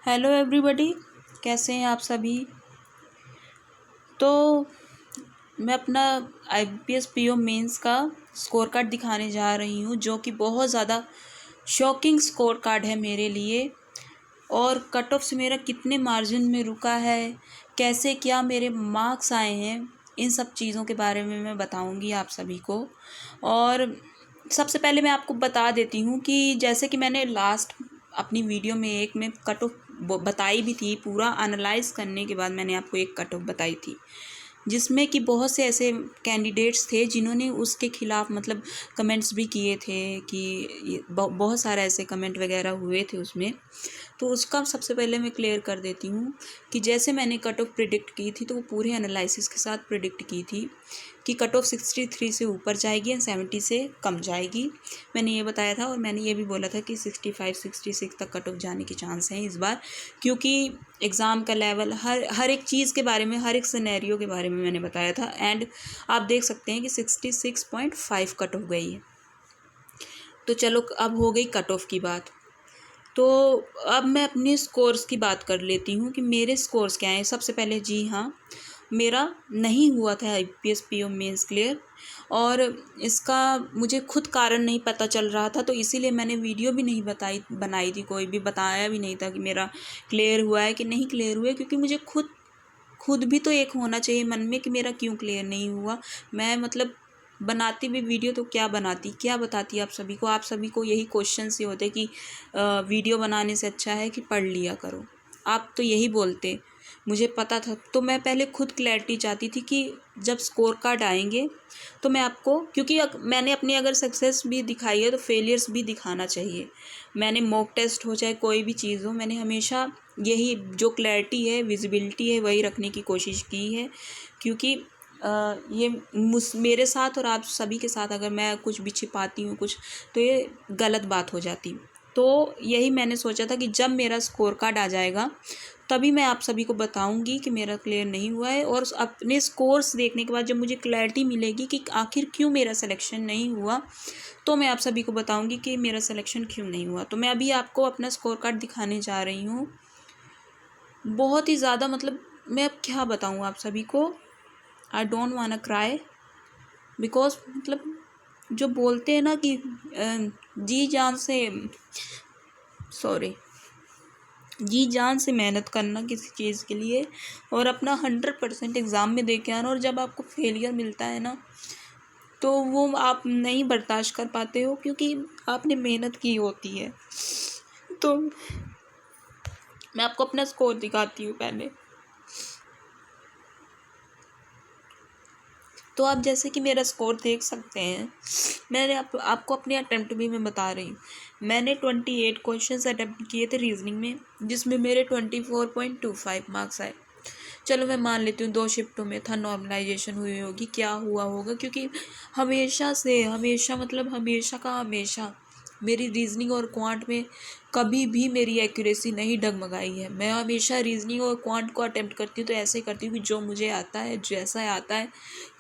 Hello everybody, कैसे हैं आप सभी। तो मैं अपना आईपीएस पीओ मेंस का स्कोर कार्ड दिखाने जा रही हूँ, जो कि बहुत ज़्यादा शॉकिंग स्कोर कार्ड है मेरे लिए। और कट ऑफ से मेरा कितने मार्जिन में रुका है, कैसे क्या मेरे मार्क्स आए हैं, इन सब चीज़ों के बारे में मैं बताऊँगी आप सभी को। और सबसे पहले मैं आपको बता देती हूँ कि जैसे कि मैंने लास्ट अपनी वीडियो में एक में कट ऑफ बताई भी थी, पूरा एनालाइज करने के बाद मैंने आपको एक कट ऑफ बताई थी, जिसमें कि बहुत से ऐसे कैंडिडेट्स थे जिन्होंने उसके खिलाफ मतलब कमेंट्स भी किए थे कि बहुत सारे ऐसे कमेंट वगैरह हुए थे उसमें। तो उसका सबसे पहले मैं क्लियर कर देती हूँ कि जैसे मैंने कट ऑफ प्रिडिक्ट की थी, तो वो पूरे एनालिसिस के साथ प्रिडिक्ट की थी कि कट ऑफ 63 से ऊपर जाएगी एंड 70 से कम जाएगी। मैंने ये बताया था और मैंने ये भी बोला था कि 65-66 तक कट ऑफ जाने के चांस हैं इस बार, क्योंकि एग्ज़ाम का लेवल हर एक चीज़ के बारे में, हर एक सिनेरियो के बारे में मैंने बताया था। एंड आप देख सकते हैं कि 66.5 कट ऑफ गई है। तो चलो अब हो गई कट ऑफ की बात। तो अब मैं अपने स्कोर्स की बात कर लेती हूँ कि मेरे स्कोर्स क्या हैं। सबसे पहले जी हाँ, मेरा नहीं हुआ था आईपीएस पीओ मेंस क्लियर, और इसका मुझे खुद कारण नहीं पता चल रहा था, तो इसीलिए मैंने वीडियो भी नहीं बनाई थी, कोई भी बताया भी नहीं था कि मेरा क्लियर हुआ है कि नहीं क्लियर हुआ है, क्योंकि मुझे खुद भी तो एक होना चाहिए मन में कि मेरा क्यों क्लियर नहीं हुआ। मैं मतलब बनाती भी वीडियो तो क्या बनाती, क्या बताती आप सभी को। आप सभी को यही क्वेश्चन से होते कि वीडियो बनाने से अच्छा है कि पढ़ लिया करो, आप तो यही बोलते। मुझे पता था, तो मैं पहले खुद क्लैरिटी चाहती थी कि जब स्कोर कार्ड आएंगे तो मैं आपको, क्योंकि मैंने अपनी अगर सक्सेस भी दिखाई है तो फेलियर्स भी दिखाना चाहिए। मैंने मॉक टेस्ट हो चाहे कोई भी चीज़ हो, मैंने हमेशा यही जो क्लैरिटी है, विजिबिलिटी है, वही रखने की कोशिश की है। क्योंकि ये मेरे साथ और आप सभी के साथ अगर मैं कुछ भी छिपाती हूँ कुछ, तो ये गलत बात हो जाती। तो यही मैंने सोचा था कि जब मेरा स्कोर कार्ड आ जाएगा तभी मैं आप सभी को बताऊंगी कि मेरा क्लियर नहीं हुआ है। और अपने स्कोर्स देखने के बाद जब मुझे क्लैरिटी मिलेगी कि आखिर क्यों मेरा सिलेक्शन नहीं हुआ, तो मैं आप सभी को बताऊंगी कि मेरा सिलेक्शन क्यों नहीं हुआ। तो मैं अभी आपको अपना स्कोर कार्ड दिखाने जा रही हूँ। बहुत ही ज़्यादा मतलब मैं अब क्या बताऊँ आप सभी को। I don't want cry, because मतलब जो बोलते हैं ना कि जी जान से मेहनत करना किसी चीज़ के लिए और अपना 100% एग्ज़ाम में दे के आना, और जब आपको फेलियर मिलता है ना, तो वो आप नहीं बर्दाश्त कर पाते हो, क्योंकि आपने मेहनत की होती है। तो मैं आपको अपना स्कोर दिखाती हूँ पहले। तो आप जैसे कि मेरा स्कोर देख सकते हैं, मैंने आपको अपने अटेम्प्ट भी मैं बता रही हूँ। मैंने 28 क्वेश्चंस अटेम्प्ट किए थे रीजनिंग में, जिसमें मेरे 24.25 मार्क्स आए। चलो मैं मान लेती हूँ 2 शिफ्टों में था, नॉर्मलाइजेशन हुई होगी, क्या हुआ होगा, क्योंकि हमेशा मेरी रीजनिंग और क्वांट में कभी भी मेरी एक्यूरेसी नहीं डगमगाई है। मैं हमेशा रीजनिंग और क्वांट को अटेम्प्ट करती हूँ तो ऐसे करती हूँ कि जो मुझे आता है, जैसा आता है।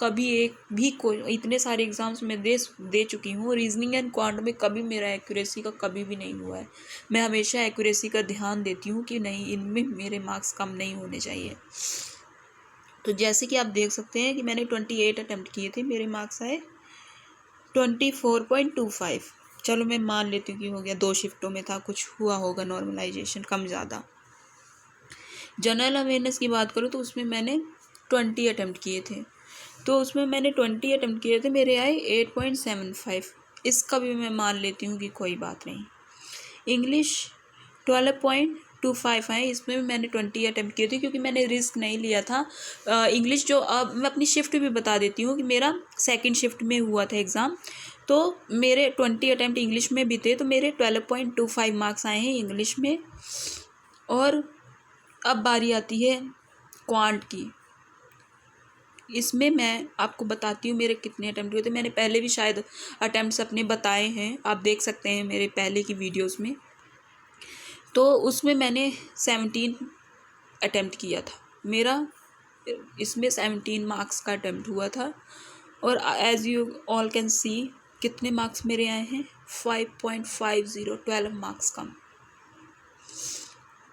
कभी एक भी कोई, इतने सारे एग्ज़ाम्स में दे चुकी हूँ, रीजनिंग एंड क्वांट में कभी मेरा एक्यूरेसी का कभी भी नहीं हुआ है। मैं हमेशा एक्यूरेसी का ध्यान देती हूँ कि नहीं, इनमें मेरे मार्क्स कम नहीं होने चाहिए। तो जैसे कि आप देख सकते हैं कि मैंने 28 अटेम्प्ट किए थे, मेरे मार्क्स आए 24.25। चलो मैं मान लेती हूँ कि हो गया, 2 शिफ्टों में था, कुछ हुआ होगा नॉर्मलाइजेशन कम ज़्यादा। जनरल अवेयरनेस की बात करूँ तो उसमें मैंने 20 अटेम्प्ट किए थे, तो उसमें मैंने 20 अटेम्प्ट किए थे, मेरे आए 8.75। इसका भी मैं मान लेती हूँ कि कोई बात नहीं। इंग्लिश 12.25 है, इसमें भी मैंने 20 अटेम्प्ट किए थे, क्योंकि मैंने रिस्क नहीं लिया था। इंग्लिश जो, अब मैं अपनी शिफ्ट भी बता देती हूँ कि मेरा सेकंड शिफ्ट में हुआ था एग्ज़ाम, तो मेरे 20 अटेम्प्ट इंग्लिश में भी थे, तो मेरे 12.25 मार्क्स आए हैं इंग्लिश में। और अब बारी आती है क्वांट की। इसमें मैं आपको बताती हूँ मेरे कितने अटैम्प्ट हुए थे। मैंने पहले भी शायद अटैम्प्ट्स अपने बताए हैं, आप देख सकते हैं मेरे पहले की वीडियोस में। तो उसमें मैंने 17 अटैम्प्ट किया था, मेरा इसमें 17 मार्क्स का अटैम्प्ट हुआ था। और as you all can see कितने मार्क्स मेरे आए हैं, 5.50, 12 मार्क्स कम।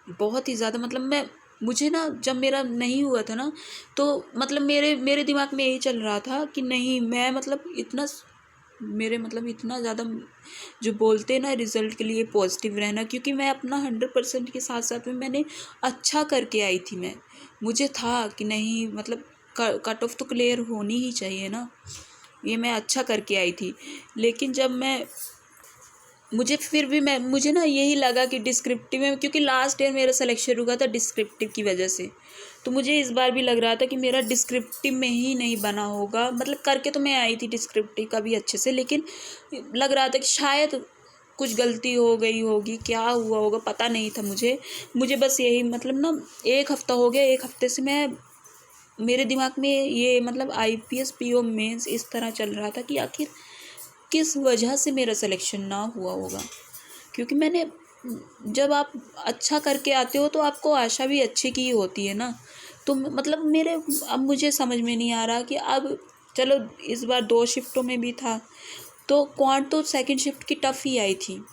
बहुत ही ज़्यादा मतलब मुझे ना जब मेरा नहीं हुआ था ना, तो मतलब मेरे मेरे दिमाग में यही चल रहा था कि नहीं मैं मतलब इतना मेरे मतलब इतना ज़्यादा जो बोलते हैं ना रिज़ल्ट के लिए पॉजिटिव रहना, क्योंकि मैं अपना 100% के साथ साथ में मैंने अच्छा करके आई थी। मुझे था कि नहीं मतलब कट ऑफ तो क्लियर होनी ही चाहिए ना, ये मैं अच्छा करके आई थी। लेकिन जब मुझे फिर भी मुझे ना यही लगा कि डिस्क्रिप्टिव में, क्योंकि लास्ट ईयर मेरा सिलेक्शन रुका था डिस्क्रिप्टिव की वजह से, तो मुझे इस बार भी लग रहा था कि मेरा डिस्क्रिप्टिव में ही नहीं बना होगा। मतलब करके तो मैं आई थी डिस्क्रिप्टिव का भी अच्छे से, लेकिन लग रहा था कि शायद कुछ गलती हो गई होगी, क्या हुआ होगा पता नहीं था मुझे बस यही मतलब ना 1 हफ्ता हो गया, 1 हफ्ते से मेरे दिमाग में ये मतलब IPS PO मेंस इस तरह चल रहा था कि आखिर किस वजह से मेरा सिलेक्शन ना हुआ होगा। क्योंकि जब आप अच्छा करके आते हो तो आपको आशा भी अच्छे की ही होती है ना। तो मतलब अब मुझे समझ में नहीं आ रहा कि अब चलो इस बार 2 शिफ्टों में भी था, तो क्वांट तो सेकंड शिफ्ट की टफ ही आई थी।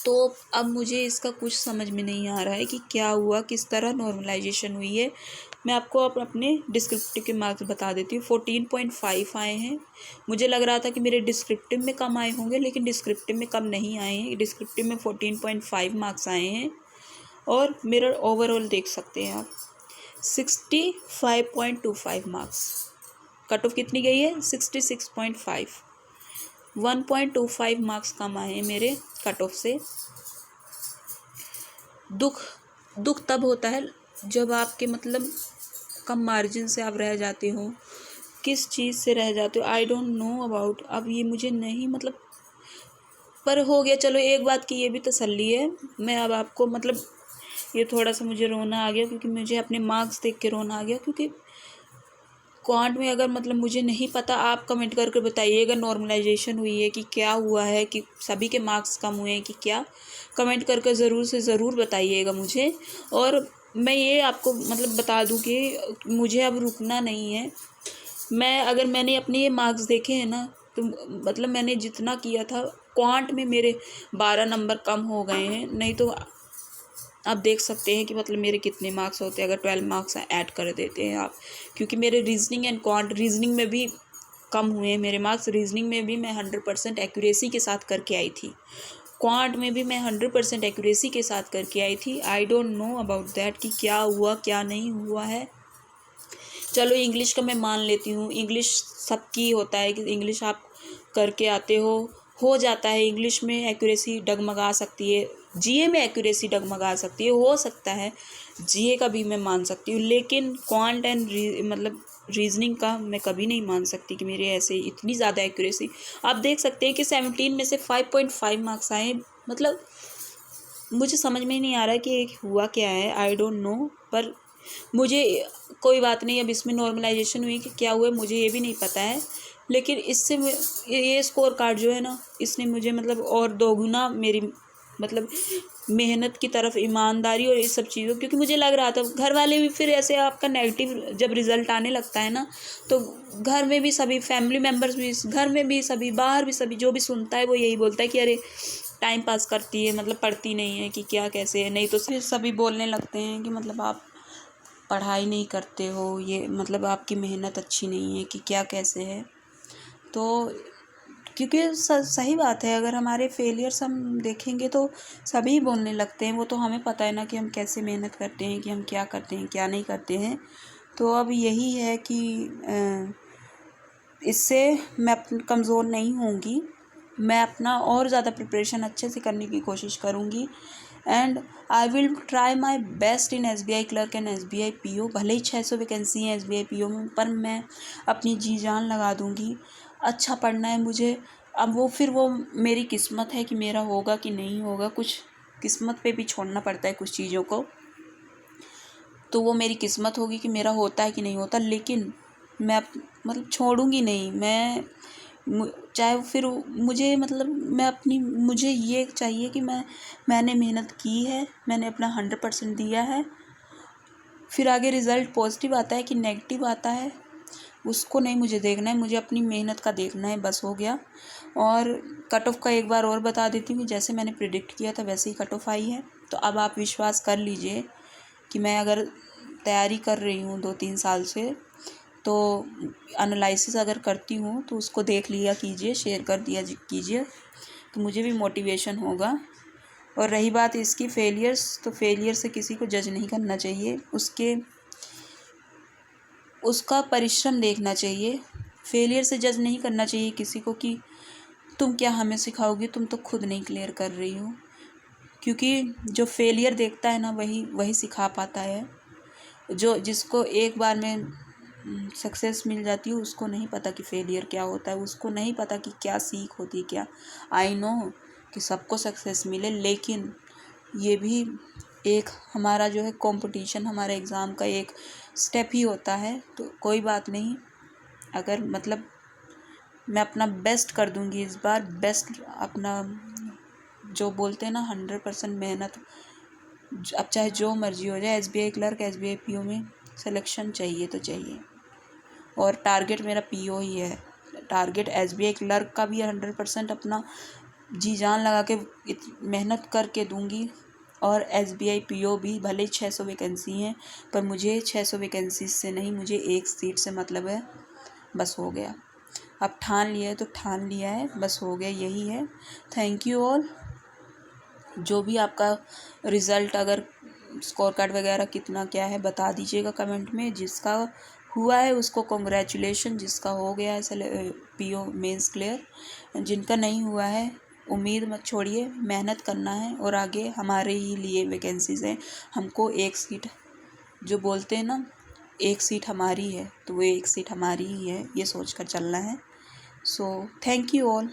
तो अब मुझे इसका कुछ समझ में नहीं आ रहा है कि क्या हुआ, किस तरह नॉर्मलाइजेशन हुई है। मैं आपको अपने डिस्क्रिप्टिव के मार्क्स बता देती हूँ। 14.5 आए हैं। मुझे लग रहा था कि मेरे डिस्क्रिप्टिव में कम आए होंगे, लेकिन डिस्क्रिप्टिव में कम नहीं आए हैं। डिस्क्रिप्टिव में 14.5 मार्क्स आए हैं। और मेरा ओवरऑल देख सकते हैं आप 65.25 मार्क्स। कट ऑफ कितनी गई है? 66.5। 1.25 मार्क्स कम आए हैं मेरे कट ऑफ से। दुख तब होता है जब आपके मतलब कम मार्जिन से आप रह जाते हो। किस चीज़ से रह जाते हो आई डोंट नो अबाउट। अब ये मुझे नहीं मतलब पर हो गया। चलो एक बात की ये भी तसल्ली है। मैं अब आपको मतलब ये थोड़ा सा मुझे रोना आ गया, क्योंकि मुझे अपने मार्क्स देख के रोना आ गया। क्योंकि क्वांट में अगर मतलब मुझे नहीं पता, आप कमेंट करके बताइएगा नॉर्मलाइजेशन हुई है कि क्या हुआ है, कि सभी के मार्क्स कम हुए हैं कि क्या। कमेंट करके ज़रूर से ज़रूर बताइएगा मुझे। और मैं ये आपको मतलब बता दूं कि मुझे अब रुकना नहीं है। अगर मैंने अपने ये मार्क्स देखे हैं ना, तो मतलब मैंने जितना किया था क्वांट में मेरे 12 नंबर कम हो गए हैं। नहीं तो आप देख सकते हैं कि मतलब मेरे कितने मार्क्स होते हैं अगर 12 मार्क्स ऐड कर देते हैं आप। क्योंकि मेरे रीजनिंग एंड क्वांट, रीजनिंग में भी कम हुए हैं मेरे मार्क्स। रीजनिंग में भी मैं 100% एक्यूरेसी के साथ करके आई थी। क्वांट में भी मैं 100% एक्यूरेसी के साथ करके आई थी। I don't know about that कि क्या हुआ क्या नहीं हुआ है। चलो इंग्लिश का मैं मान लेती हूँ, इंग्लिश सबकी होता है कि इंग्लिश आप करके आते हो जाता है। इंग्लिश में एक्यूरेसी डगमगा सकती है, GA में एक्यूरेसी डगमगा सकती है, हो सकता है GA का भी मैं मान सकती हूँ। लेकिन क्वांट एंड मतलब रीजनिंग का मैं कभी नहीं मान सकती कि मेरे ऐसे इतनी ज़्यादा एक्यूरेसी। आप देख सकते हैं कि 17 में से 5.5 मार्क्स आए। मतलब मुझे समझ में ही नहीं आ रहा कि हुआ क्या है, आई डोंट नो। पर मुझे कोई बात नहीं, अब इसमें नॉर्मलाइजेशन हुई कि क्या हुआ मुझे ये भी नहीं पता है। लेकिन इससे ये स्कोर कार्ड जो है ना, इसने मुझे मतलब और दोगुना मेरी मतलब मेहनत की तरफ, ईमानदारी और इस सब चीज़ों, क्योंकि मुझे लग रहा था घर वाले भी फिर ऐसे आपका नेगेटिव जब रिज़ल्ट आने लगता है ना, तो घर में भी सभी फैमिली मेम्बर्स भी, घर में भी सभी, बाहर भी सभी, जो भी सुनता है वो यही बोलता है कि अरे टाइम पास करती है, मतलब पढ़ती नहीं है कि क्या कैसे है। नहीं तो फिर सभी बोलने लगते हैं कि मतलब आप पढ़ाई नहीं करते हो, ये मतलब आपकी मेहनत अच्छी नहीं है कि क्या कैसे है। तो क्योंकि सही बात है, अगर हमारे फेलियर्स हम देखेंगे तो सभी बोलने लगते हैं। वो तो हमें पता है ना कि हम कैसे मेहनत करते हैं, कि हम क्या करते हैं क्या नहीं करते हैं। तो अब यही है कि इससे मैं कमज़ोर नहीं होंगी। मैं अपना और ज़्यादा प्रिपरेशन अच्छे से करने की कोशिश करूँगी। And I will try my best in SBI clerk and SBI PO। भले ही 600 वैकेंसी हैं SBI PO में, पर मैं अपनी जी जान लगा दूँगी। अच्छा पढ़ना है मुझे। अब वो मेरी किस्मत है कि मेरा होगा कि नहीं होगा। कुछ किस्मत पे भी छोड़ना पड़ता है कुछ चीज़ों को, तो वो मेरी किस्मत होगी कि मेरा होता है कि नहीं होता। लेकिन मैं मतलब छोड़ूंगी नहीं। चाहे फिर मुझे मतलब मुझे ये चाहिए कि मैंने मेहनत की है, मैंने अपना 100% दिया है। फिर आगे रिज़ल्ट पॉजिटिव आता है कि नेगेटिव आता है, उसको नहीं मुझे देखना है, मुझे अपनी मेहनत का देखना है, बस हो गया। और कट ऑफ का एक बार और बता देती हूँ, जैसे मैंने प्रिडिक्ट किया था वैसे ही कट ऑफ आई है। तो अब आप विश्वास कर लीजिए कि मैं अगर तैयारी कर रही हूँ 2-3 साल से, तो एनालिसिस अगर करती हूँ तो उसको देख लिया कीजिए, शेयर कर दिया कीजिए, तो मुझे भी मोटिवेशन होगा। और रही बात इसकी फेलियर्स, तो फेलियर से किसी को जज नहीं करना चाहिए, उसका परिश्रम देखना चाहिए। फेलियर से जज नहीं करना चाहिए किसी को कि तुम क्या हमें सिखाओगी, तुम तो खुद नहीं क्लियर कर रही हो। क्योंकि जो फेलियर देखता है ना, वही सिखा पाता है। जिसको एक बार में सक्सेस मिल जाती है, उसको नहीं पता कि फेलियर क्या होता है, उसको नहीं पता कि क्या सीख होती है क्या। आई नो कि सबको सक्सेस मिले, लेकिन ये भी एक हमारा जो है कंपटीशन, हमारे एग्ज़ाम का एक स्टेप ही होता है। तो कोई बात नहीं, अगर मतलब मैं अपना बेस्ट कर दूंगी इस बार, बेस्ट अपना जो बोलते हैं ना 100% मेहनत, अब चाहे जो मर्जी हो जाए। SBI क्लर्क, SBI PO में सिलेक्शन चाहिए तो चाहिए, और टारगेट मेरा PO ही है। टारगेट SBI क्लर्क का भी 100% अपना जी जान लगा के मेहनत करके दूंगी। और SBI PO भी भले 600 वैकेंसी हैं, पर मुझे 600 वैकेंसी से नहीं, मुझे एक सीट से मतलब है, बस हो गया। अब ठान लिया है तो ठान लिया है, बस हो गया, यही है। Thank you all. जो भी आपका रिज़ल्ट, अगर स्कोर कार्ड वगैरह कितना क्या है बता दीजिएगा कमेंट में। जिसका हुआ है उसको कॉन्ग्रेचुलेशन, जिसका हो गया है PO मेंस क्लियर, जिनका नहीं हुआ है उम्मीद मत छोड़िए, मेहनत करना है। और आगे हमारे ही लिए वैकेंसीज़ हैं, हमको एक सीट, जो बोलते हैं ना एक सीट हमारी है, तो वो एक सीट हमारी ही है, ये सोच कर चलना है। So thank you all.